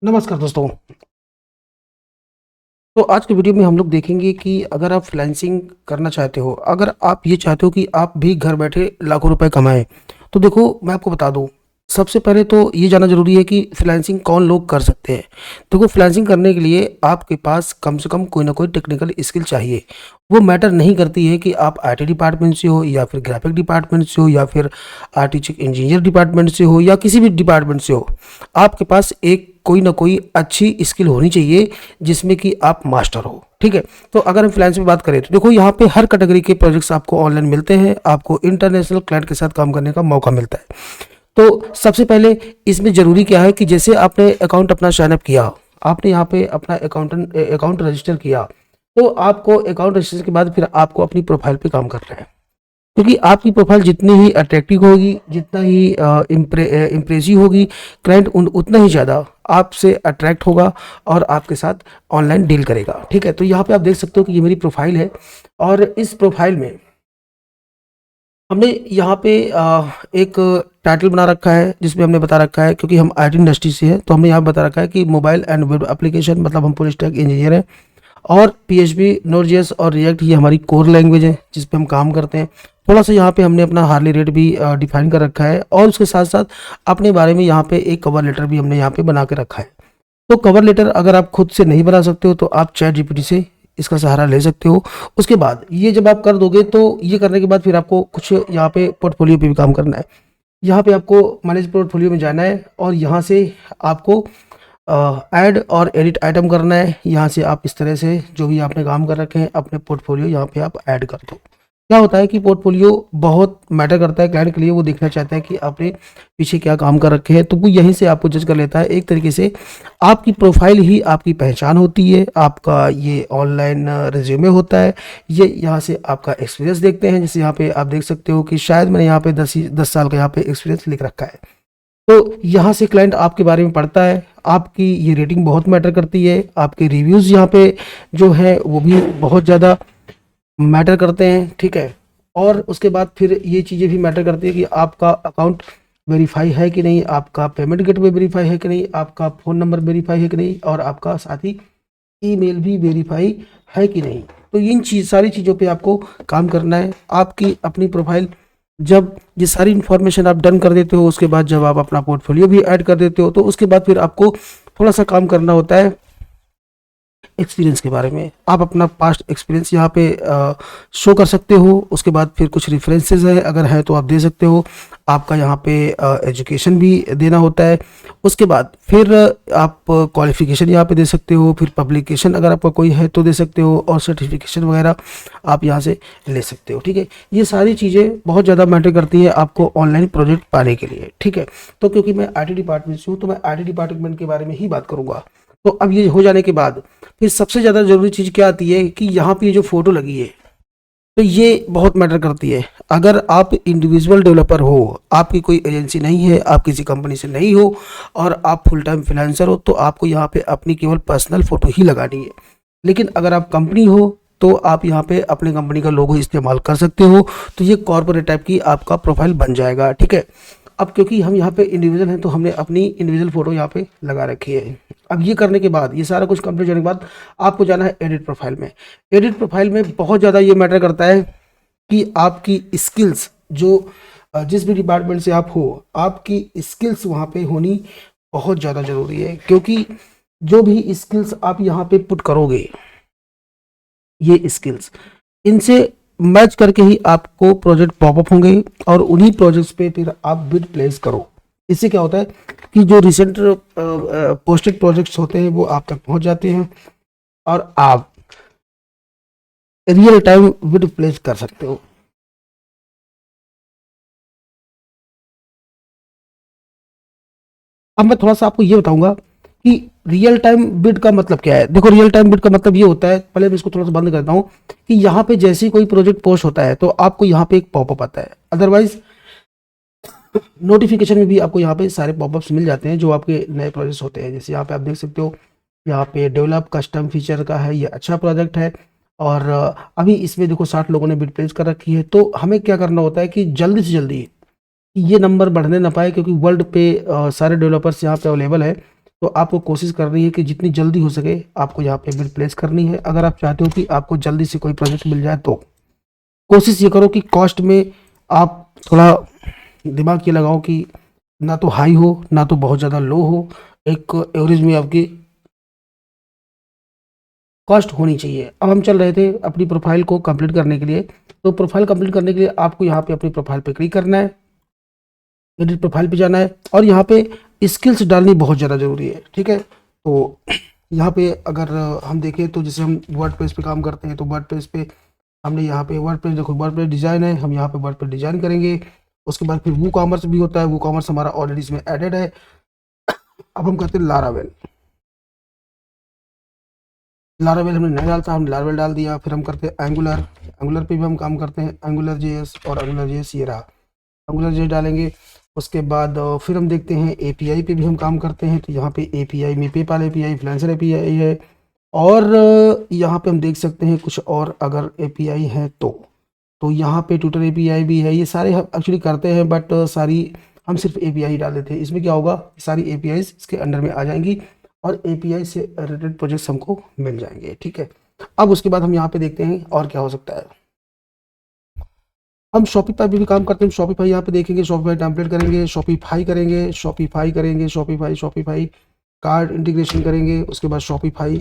नमस्कार दोस्तों। तो आज के वीडियो में हम लोग देखेंगे कि अगर आप फ्रीलांसिंग करना चाहते हो, अगर आप ये चाहते हो कि आप भी घर बैठे लाखों रुपए कमाएँ, तो देखो मैं आपको बता दूँ, सबसे पहले तो ये जानना ज़रूरी है कि फ्रीलांसिंग कौन लोग कर सकते हैं। देखो फ्रीलांसिंग करने के लिए आपके पास कम से कम कोई ना कोई टेक्निकल स्किल चाहिए। वो मैटर नहीं करती है कि आप आईटी डिपार्टमेंट से हो या फिर ग्राफिक डिपार्टमेंट से हो या फिर आर्टिस्टिक इंजीनियर डिपार्टमेंट से हो या किसी भी डिपार्टमेंट से हो। आपके पास एक कोई ना कोई अच्छी स्किल होनी चाहिए जिसमें कि आप मास्टर हो, ठीक है। तो अगर हम फ्रीलांस में बात करें तो देखो यहाँ पे हर कैटेगरी के प्रोजेक्ट्स आपको ऑनलाइन मिलते हैं, आपको इंटरनेशनल क्लाइंट के साथ काम करने का मौका मिलता है। तो सबसे पहले इसमें ज़रूरी क्या है कि जैसे आपने अकाउंट अपना साइन अप किया, आपने यहाँ पे अपना अकाउंट रजिस्टर किया, तो आपको अकाउंट रजिस्टर के बाद फिर आपको अपनी प्रोफाइल पे काम करना है। क्योंकि आपकी प्रोफाइल जितनी ही अट्रैक्टिव होगी, जितना ही इम्प्रेसिव होगी, क्लाइंट उतना ही ज़्यादा आपसे अट्रैक्ट होगा और आपके साथ ऑनलाइन डील करेगा, ठीक है। तो यहाँ पे आप देख सकते हो कि ये मेरी प्रोफाइल है और इस प्रोफाइल में हमने यहाँ पे एक टाइटल बना रखा है जिसमें हमने बता रखा है, क्योंकि हम आईटी इंडस्ट्री से हैं तो हमने यहाँ बता रखा है कि मोबाइल एंड वेब एप्लीकेशन, मतलब हम फुल स्टैक इंजीनियर हैं और पीएचपी, नोड.जेएस और रिएक्ट ये हमारी कोर लैंग्वेज है जिस पे हम काम करते हैं। थोड़ा सा यहाँ पे हमने अपना हार्ली रेट भी डिफाइन कर रखा है और उसके साथ साथ अपने बारे में यहाँ पे एक कवर लेटर भी हमने यहाँ पे बना के रखा है। तो कवर लेटर अगर आप खुद से नहीं बना सकते हो तो आप चैट जीपीटी से इसका सहारा ले सकते हो। उसके बाद ये जब आप कर दोगे तो ये करने के बाद फिर आपको कुछ यहाँ पे पोर्टफोलियो पे भी काम करना है। यहाँ पे आपको मैनेज पोर्टफोलियो में जाना है और यहाँ से आपको ऐड और एडिट आइटम करना है। यहाँ से आप इस तरह से जो भी आपने काम कर रखे हैं अपने पोर्टफोलियो यहाँ पे आप ऐड कर दो। क्या होता है कि पोर्टफोलियो बहुत मैटर करता है क्लाइंट के लिए, वो देखना चाहता है कि आपने पीछे क्या काम कर रखे हैं, तो वो यहीं से आपको जज कर लेता है। एक तरीके से आपकी प्रोफाइल ही आपकी पहचान होती है, आपका ये ऑनलाइन रिज्यूमे होता है। ये यहाँ से आपका एक्सपीरियंस देखते हैं, जैसे यहाँ पे आप देख सकते हो कि शायद मैंने यहाँ पे 10 साल का यहाँ पे एक्सपीरियंस लिख रखा है। तो यहाँ से क्लाइंट आपके बारे में पढ़ता है, आपकी ये रेटिंग बहुत मैटर करती है, आपके रिव्यूज़ यहाँ पे जो है वो भी बहुत ज़्यादा मैटर करते हैं, ठीक है। और उसके बाद फिर ये चीज़ें भी मैटर करती है कि आपका अकाउंट वेरीफाई है कि नहीं, आपका पेमेंट गेटवे वेरीफाई है कि नहीं, आपका फ़ोन नंबर वेरीफाई है कि नहीं और आपका साथ ही ईमेल भी वेरीफाई है कि नहीं। तो इन सारी चीज़ों पे आपको काम करना है। आपकी अपनी प्रोफाइल जब ये सारी इन्फॉर्मेशन आप डन कर देते हो, उसके बाद जब आप अपना पोर्टफोलियो भी ऐड कर देते हो, तो उसके बाद फिर आपको थोड़ा सा काम करना होता है एक्सपीरियंस के बारे में। आप अपना पास्ट एक्सपीरियंस यहाँ पे शो कर सकते हो। उसके बाद फिर कुछ रेफरेंसेस है, अगर है तो आप दे सकते हो। आपका यहाँ पे एजुकेशन भी देना होता है। उसके बाद फिर आप क्वालिफिकेशन यहाँ पे दे सकते हो, फिर पब्लिकेशन अगर आपका कोई है तो दे सकते हो और सर्टिफिकेशन वगैरह आप यहाँ से ले सकते हो, ठीक है। ये सारी चीज़ें बहुत ज़्यादा मैटर करती है आपको ऑनलाइन प्रोजेक्ट पाने के लिए, ठीक है। तो क्योंकि मैं आईटी डिपार्टमेंट से हूँ तो मैं आईटी डिपार्टमेंट के बारे में ही बात करूँगा। तो अब ये हो जाने के बाद फिर सबसे ज़्यादा ज़रूरी चीज़ क्या आती है कि यहाँ पे ये जो फ़ोटो लगी है, तो ये बहुत मैटर करती है। अगर आप इंडिविजुअल डेवलपर हो, आपकी कोई एजेंसी नहीं है, आप किसी कंपनी से नहीं हो और आप फुल टाइम फ्रीलांसर हो, तो आपको यहाँ पे अपनी केवल पर्सनल फ़ोटो ही लगानी है। लेकिन अगर आप कंपनी हो तो आप यहाँ पे अपनी कंपनी का लोगो इस्तेमाल कर सकते हो, तो ये कॉर्पोरेट टाइप की आपका प्रोफाइल बन जाएगा, ठीक है। अब क्योंकि हम यहाँ पे इंडिविजुअल हैं तो हमने अपनी इंडिविजुअल फ़ोटो यहाँ पे लगा रखी है। अब ये करने के बाद, ये सारा कुछ कंप्लीट होने के बाद आपको जाना है एडिट प्रोफाइल में। एडिट प्रोफाइल में बहुत ज़्यादा ये मैटर करता है कि आपकी स्किल्स जो जिस भी डिपार्टमेंट से आप हो, आपकी स्किल्स वहाँ पे होनी बहुत ज़्यादा ज़रूरी है। क्योंकि जो भी स्किल्स आप यहाँ पे पुट करोगे, ये स्किल्स इनसे मैच करके ही आपको प्रोजेक्ट पॉपअप होंगे और उन्हीं प्रोजेक्ट्स पे फिर आप बिड प्लेस करो। इससे क्या होता है कि जो रिसेंट पोस्टेड प्रोजेक्ट्स होते हैं वो आप तक पहुंच जाते हैं और आप रियल टाइम बिड प्लेस कर सकते हो। अब मैं थोड़ा सा आपको ये बताऊंगा कि रियल टाइम बिड का मतलब क्या है। देखो रियल टाइम बिड का मतलब ये होता है, पहले मैं इसको थोड़ा सा बंद करता हूँ, कि यहाँ पे जैसे ही कोई प्रोजेक्ट पोस्ट होता है तो आपको यहाँ पे एक पॉपअप आता है। अदरवाइज नोटिफिकेशन में भी आपको यहाँ पे सारे पॉपअप्स मिल जाते हैं जो आपके नए प्रोजेक्ट्स होते हैं। जैसे यहाँ पे आप देख सकते हो, यहाँ पे डेवलप कस्टम फीचर का है, ये अच्छा प्रोजेक्ट है और अभी इसमें देखो 60 लोगों ने बिड प्लेस कर रखी है। तो हमें क्या करना होता है कि जल्दी से जल्दी ये नंबर बढ़ने ना पाए, क्योंकि वर्ल्ड पे सारे डेवलपर्स यहाँ पे अवेलेबल है। तो आपको कोशिश करनी है कि जितनी जल्दी हो सके आपको यहाँ पे बिड प्लेस करनी है। अगर आप चाहते हो कि आपको जल्दी से कोई प्रोजेक्ट मिल जाए तो कोशिश ये करो कि कॉस्ट में आप थोड़ा दिमाग ये लगाओ कि ना तो हाई हो ना तो बहुत ज़्यादा लो हो, एक एवरेज में आपकी कॉस्ट होनी चाहिए। अब हम चल रहे थे अपनी प्रोफाइल को कंप्लीट करने के लिए। तो प्रोफाइल कंप्लीट करने के लिए आपको यहाँ पे अपनी प्रोफाइल पे क्लिक करना है, एडिट प्रोफाइल पे जाना है और यहाँ पे स्किल्स डालनी बहुत ज़्यादा ज़रूरी है, ठीक है। तो यहाँ पे अगर हम देखें तो जैसे हम वर्डप्रेस पे काम करते हैं तो वर्डप्रेस पे हमने यहाँ पे वर्डप्रेस, देखो वर्डप्रेस डिज़ाइन है, हम यहाँ पे वर्डप्रेस डिज़ाइन करेंगे। उसके बाद फिर वो कॉमर्स भी होता है, वो कॉमर्स हमारा ऑलरेडी इसमें एडेड है। अब हम करते हैं लारावेल। लारावेल हमने नहीं डालता, हम लारावेल डाल दिया। फिर हम करते हैं एंगुलर, एंगुलर पे भी हम काम करते हैं, एंगुलर जेएस और एंगुलर जेएस ये रहा, एंगुलर जेएस डालेंगे। उसके बाद फिर हम देखते हैं एपीआई पे भी हम काम करते हैं। तो यहाँ पे एपीआई में पेपाल एपीआई, फ्रीलांसर एपीआई है और यहाँ पे हम देख सकते हैं कुछ और अगर एपीआई है तो यहाँ पे ट्विटर एपीआई भी है। ये सारे हम एक्चुअली करते हैं बट सारी हम सिर्फ एपीआई डाल देते हैं। इसमें क्या होगा, सारी एपीआई इसके अंडर में आ जाएंगी और एपीआई से रिलेटेड प्रोजेक्ट्स हमको मिल जाएंगे, ठीक है। अब उसके बाद हम यहाँ पे देखते हैं और क्या हो सकता है। हम शॉपिफाई पे भी काम करते हैं। शॉपिफाई यहाँ पे देखेंगे, शॉपिफाई टेम्पलेट करेंगे, शॉपिफाई करेंगे, शॉपिफाई करेंगे, शॉपिफाई कार्ड इंटीग्रेशन करेंगे। उसके बाद शॉपिफाई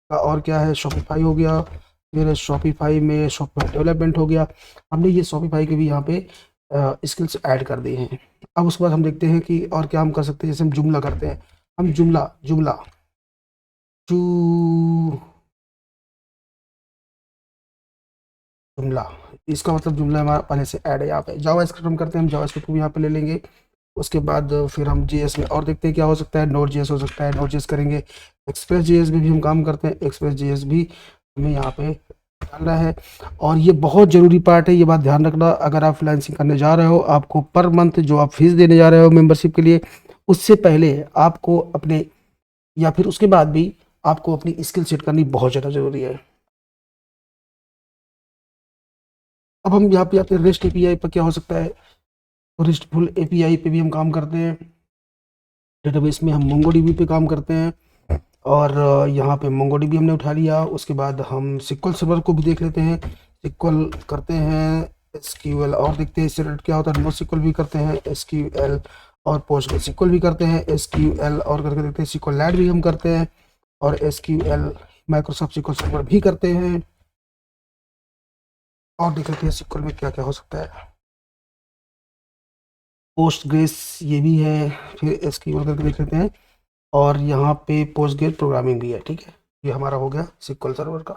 का और क्या है, शॉपिफाई हो गया, फिर शॉपिफाई में शॉपिफाई डेवलपमेंट हो गया। हमने ये शॉपिफाई के भी यहाँ पे स्किल्स ऐड कर दिए हैं। अब उसके बाद हम देखते हैं कि और क्या हम कर सकते हैं। जैसे हम जुमला करते हैं, हम जुमला जुमला जू जुमला, इसका मतलब जुमला हमारा पहले से ऐड है यहाँ पे। जावास्क्रिप्ट हम करते हैं, हम जावास्क्रिप्ट को यहाँ पे ले लेंगे। उसके बाद फिर हम जेएस में और देखते हैं क्या हो सकता है। नोड जेएस हो सकता है, नोड जेएस करेंगे। एक्सप्रेस जेएस में भी हम काम करते हैं, एक्सप्रेस जेएस भी हमें यहाँ पे डालना है। और ये बहुत ज़रूरी पार्ट है, ये बात ध्यान रखना। अगर आप फ्रीलांसिंग करने जा रहे हो, आपको पर मंथ जो आप फीस देने जा रहे हो मेंबरशिप के लिए, उससे पहले आपको अपने या फिर उसके बाद भी आपको अपनी स्किल सेट करनी बहुत ज़्यादा ज़रूरी है। अब हम यहाँ पे आते हैं रेस्ट एपीआई पर क्या हो सकता है। तो रेस्टफुल एपीआई पे भी हम काम करते हैं। डेटाबेस में हम मोंगोडीबी पे काम करते हैं और यहाँ पे मोंगोडीबी हमने उठा लिया। उसके बाद हम सिक्वल सर्वर को भी देख लेते हैं, सिक्वल करते हैं, एसक्यूएल और देखते हैं इससे रिलेटेड क्या होता है। नो सिक्वल भी करते हैं, एसक्यूएल और पोस्ट सिक्वल भी करते हैं, एसक्यूएल और करके देखते हैं, सिक्वलैट भी हम करते हैं और एसक्यूएल माइक्रोसॉफ्ट सिक्वल सर्वर भी करते हैं। और देख लेते हैं सिक्वल में क्या क्या हो सकता है। पोस्ट ग्रेस ये भी है, फिर एसक्यूएल करके देख लेते हैं और यहाँ पे पोस्ट ग्रेस प्रोग्रामिंग भी है, ठीक है। ये हमारा हो गया सिक्वल सर्वर का।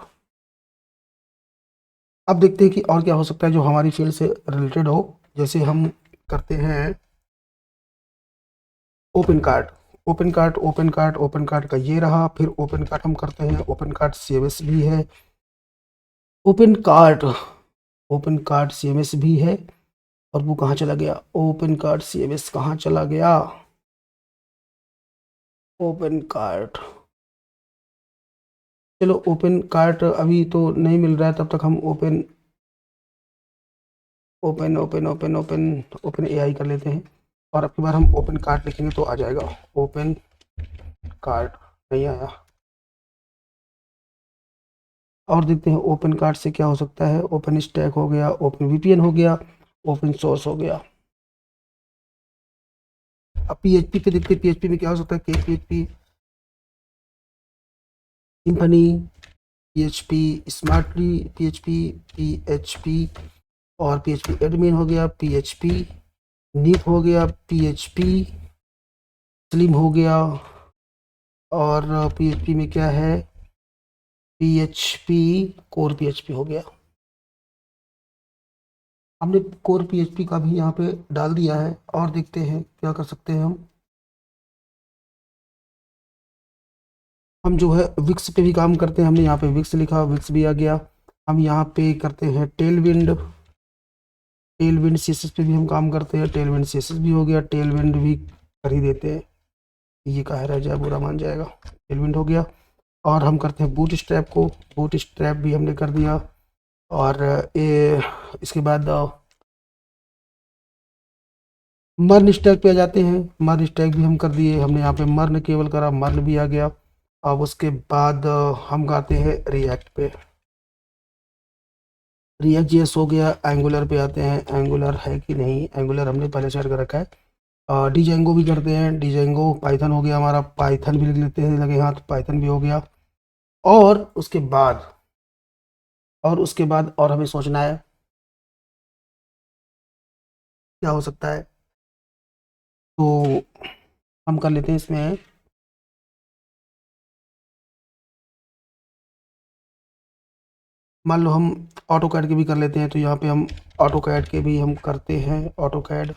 अब देखते हैं कि और क्या हो सकता है जो हमारी फील्ड से रिलेटेड हो। जैसे हम करते हैं open cart, open cart, open cart, open cart का ये रहा। फिर ओपन कार्ट हम करते हैं, ओपन कार्ट सीएमएस भी है, open cart, open cart CMS भी है। और वो कहाँ चला गया, ओपन कार्ट सीएमएस कहाँ चला गया, ओपन कार्ट। चलो ओपन कार्ट अभी तो नहीं मिल रहा है, तब तक हम open open open open open open AI कर लेते हैं और अब की बार हम ओपन कार्ट लिखेंगे तो आ जाएगा। ओपन कार्ट नहीं आया। और देखते हैं ओपन कार्ट से क्या हो सकता है। ओपन स्टैक हो गया, ओपन वीपीएन हो गया, ओपन सोर्स हो गया। अब पीएचपी पे देखते हैं, पीएचपी में क्या हो सकता है। के PHP, symphony, PHP smartly, PHP, PHP और पीएचपी एडमिन हो गया, पीएचपी नीप हो गया, पीएचपी स्लिम हो गया और पीएचपी में क्या है, पीएचपी कोर पीएचपी हो गया। हमने कोर पीएचपी का भी यहाँ पे डाल दिया है और देखते हैं क्या कर सकते हैं हम जो है विक्स पे भी काम करते हैं। हमने यहाँ पे विक्स लिखा, विक्स भी आ गया। हम यहाँ पे करते हैं टेलविंड, टेलविंड सीएसएस पे भी हम काम करते हैं, टेलविंड सीएसएस भी हो गया, टेलविंड भी कर ही देते हैं, ये कहा रह जाए बुरा मान जाएगा। टेलविंड हो गया और हम करते हैं बूट स्ट्रैप को, बूट स्ट्रैप भी हमने कर दिया। और इसके बाद मर्न स्टैक पे आ जाते हैं। मर्न स्टैक भी हम कर दिए, हमने यहाँ पे मर्न केवल करा, मर्न भी आ गया। अब उसके बाद हम गाते हैं रिएक्ट पे। रिएक्ट जेएस हो गया। एंगुलर पे आते हैं, एंगुलर है कि नहीं, एंगुलर हमने पहले सेट कर रखा है। डिजेंगो भी करते हैं, डिजेंगो। पाइथन हो गया हमारा, पाइथन भी लिख लेते हैं, लगे हाथ, पाइथन भी हो गया। और उसके बाद और हमें सोचना है क्या हो सकता है। तो हम कर लेते हैं इसमें, मान लो हम ऑटो कैड के भी कर लेते हैं, तो यहाँ पे हम ऑटो कैड के भी हम करते हैं, ऑटो कैड।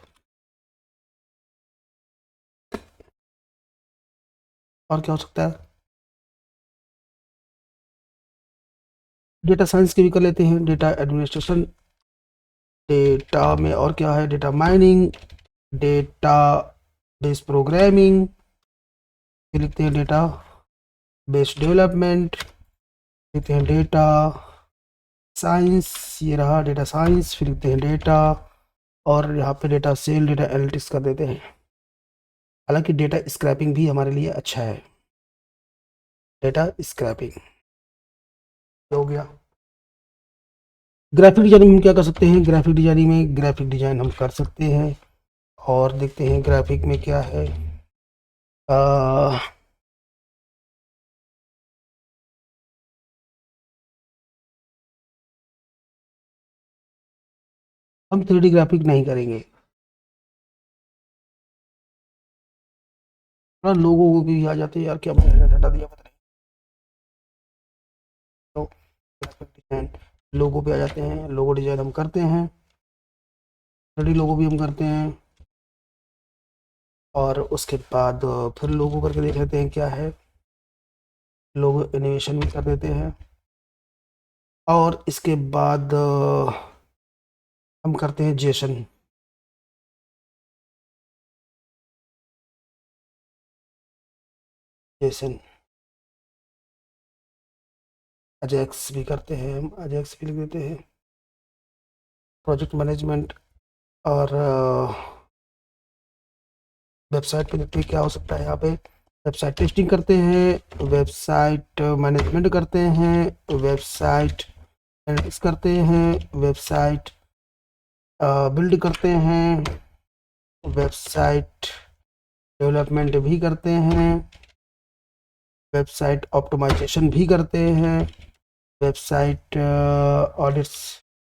और क्या हो सकता है, डेटा साइंस के भी कर लेते हैं, डेटा एडमिनिस्ट्रेशन। डेटा में और क्या है, data mining, data base programming, फिर लिखते हैं डेटा बेस डेवलपमेंट, लिखते हैं डेटा साइंस, ये रहा डेटा साइंस, फिर लिखते हैं डेटा, और यहाँ पे डेटा सेल, डेटा एनालिटिक्स कर देते हैं। हालांकि डेटा स्क्रैपिंग भी हमारे लिए अच्छा है, डेटा स्क्रैपिंग हो गया। ग्राफिक डिजाइनिंग हम क्या कर सकते हैं, ग्राफिक डिजाइनिंग में ग्राफिक डिजाइन हम कर सकते हैं। और देखते हैं ग्राफिक में क्या है। आ, हम 3D ग्राफिक नहीं करेंगे, थोड़ा लोगों को भी आ जाते हैं यार, क्या मैंने डाटा दिया पता नहीं। तो ग्राफिक डिजाइन लोगो पे आ जाते हैं, लोगो डिजाइन हम करते हैं, 3D लोगो भी हम करते हैं। और उसके बाद फिर लोगो करके देख लेते हैं क्या है, लोगो एनिमेशन भी कर देते हैं। और इसके बाद हम करते हैं जेसन, जेसन अजैक्स भी करते हैं, हम अजैक्स भी लिख देते हैं। प्रोजेक्ट मैनेजमेंट और वेबसाइट पे देखते हैं क्या हो सकता है यहाँ पे। वेबसाइट टेस्टिंग करते हैं, वेबसाइट मैनेजमेंट करते हैं, वेबसाइट एनालिटिक्स करते हैं, वेबसाइट बिल्ड करते हैं, वेबसाइट डेवलपमेंट भी करते हैं, वेबसाइट ऑप्टिमाइजेशन भी करते हैं, वेबसाइट ऑडिट्स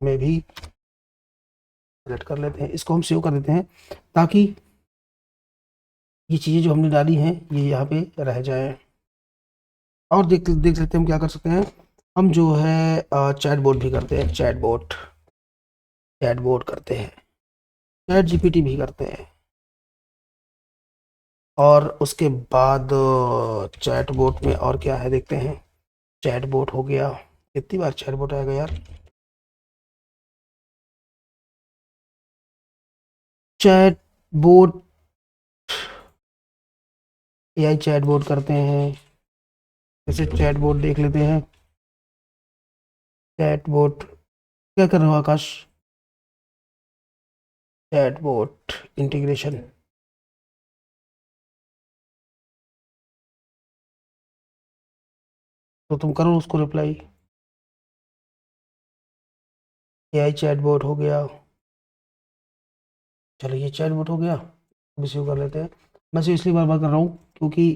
में भी सेलेक्ट कर लेते हैं। इसको हम सेव कर देते हैं ताकि ये चीज़ें जो हमने डाली हैं ये यहाँ पे रह जाए। और देख देख लेते हैं हम क्या कर सकते हैं। हम जो है चैट बोट भी करते हैं, चैट बोट करते हैं, चैट जीपीटी भी करते हैं। और उसके बाद चैट बोट में और क्या है देखते हैं। चैट बोट हो गया, कितनी बार चैट बोट आएगा यार। Chat bot, AI chat bot करते हैं, जैसे चैट बोट देख लेते हैं। चैट बोट क्या कर रहे हो आकाश, चैट बोट इंटीग्रेशन, तो तुम करो उसको रिप्लाई। एआई चैट बोट हो गया, चलो ये चैट बोट हो गया, रिसीव कर लेते हैं। मैं सिर्फ इसलिए बार बार कर रहा हूँ क्योंकि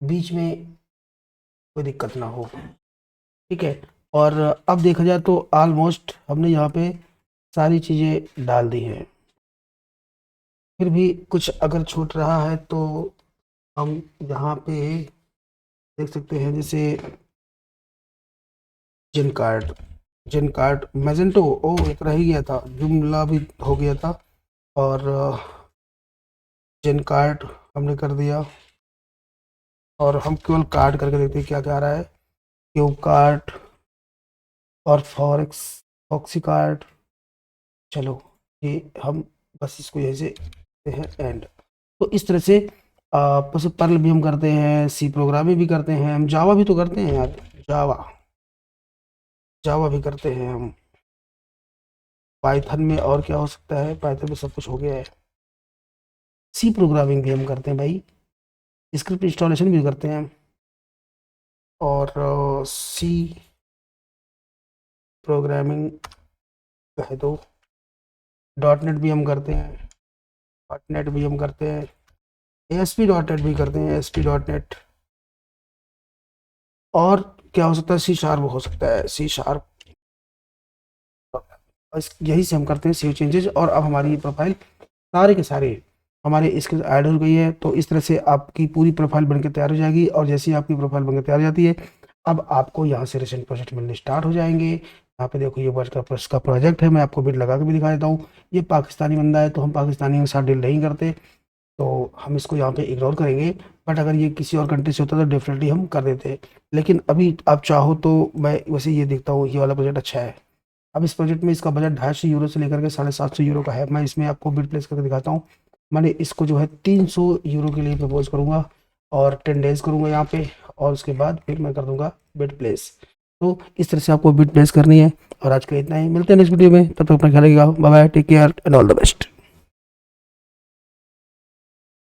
बीच में कोई दिक्कत ना हो, ठीक है। और अब देखा जाए तो ऑलमोस्ट हमने यहाँ पे सारी चीज़ें डाल दी हैं। फिर भी कुछ अगर छूट रहा है तो हम यहाँ पे देख सकते हैं, जैसे जिन कार्ड, जिन कार्ड मैजेंटो, ओ एक रह ही गया था, जुमला भी हो गया था। और जिन कार्ड हमने कर दिया। और हम केवल कार्ड करके देखते हैं क्या क्या आ रहा है। क्यू कार्ड और फॉरेक्स, फॉक्सी कार्ड। चलो ये हम बस इसको यहीं से करते हैं एंड। तो इस तरह से बस पर्ल भी हम करते हैं, सी प्रोग्रामिंग भी करते हैं, हम जावा भी तो करते हैं यार, जावा, जावा भी करते हैं हम। पाइथन में और क्या हो सकता है, पाइथन में सब कुछ हो गया है। सी प्रोग्रामिंग भी हम करते हैं भाई, स्क्रिप्ट इंस्टॉलेशन भी करते हैं, और सी प्रोग्रामिंग कहे तो डॉट नेट भी हम करते हैं, डॉट नेट भी हम करते हैं, एएसपी डॉट नेट भी करते हैं, एएसपी डॉट नेट। और क्या हो सकता है, सी शार्प हो सकता है, सी शार्प। यही से हम करते हैं सेव चेंजेस, और अब हमारी प्रोफाइल सारे के सारे हमारे स्किल्स ऐड हो गई है। तो इस तरह से आपकी पूरी प्रोफाइल बनकर तैयार हो जाएगी, और जैसे ही आपकी प्रोफाइल बनकर तैयार हो जाती है, अब आपको यहाँ से रिसेंट प्रोजेक्ट मिलने स्टार्ट हो जाएंगे। यहाँ पे देखो ये वर्ड का प्रोजेक्ट है, मैं आपको बिट लगा के भी दिखा देता हूँ। ये पाकिस्तानी बंदा है, तो हम पाकिस्तानी के साथ डील नहीं करते, तो हम इसको यहाँ पे इग्नोर करेंगे। बट अगर ये किसी और कंट्री से होता तो डेफिनेटली हम कर देते। लेकिन अभी आप चाहो तो मैं वैसे ये देखता हूँ ये वाला प्रोजेक्ट अच्छा है। अब इस प्रोजेक्ट में इसका बजट 250 यूरो से लेकर के 750 यूरो का है। मैं इसमें आपको बिड प्लेस करके दिखाता हूँ। मैंने इसको जो है 300 यूरो के लिए प्रपोज करूँगा, और 10 डेज करूँगा यहाँ पे, और उसके बाद फिर मैं कर दूंगा बिड प्लेस। तो इस तरह से आपको बिड प्लेस करनी है। और आज का इतना ही, मिलते हैं नेक्स्ट वीडियो में, तब तक अपना ख्याल रखिएगा। Bye bye, take care and all the best.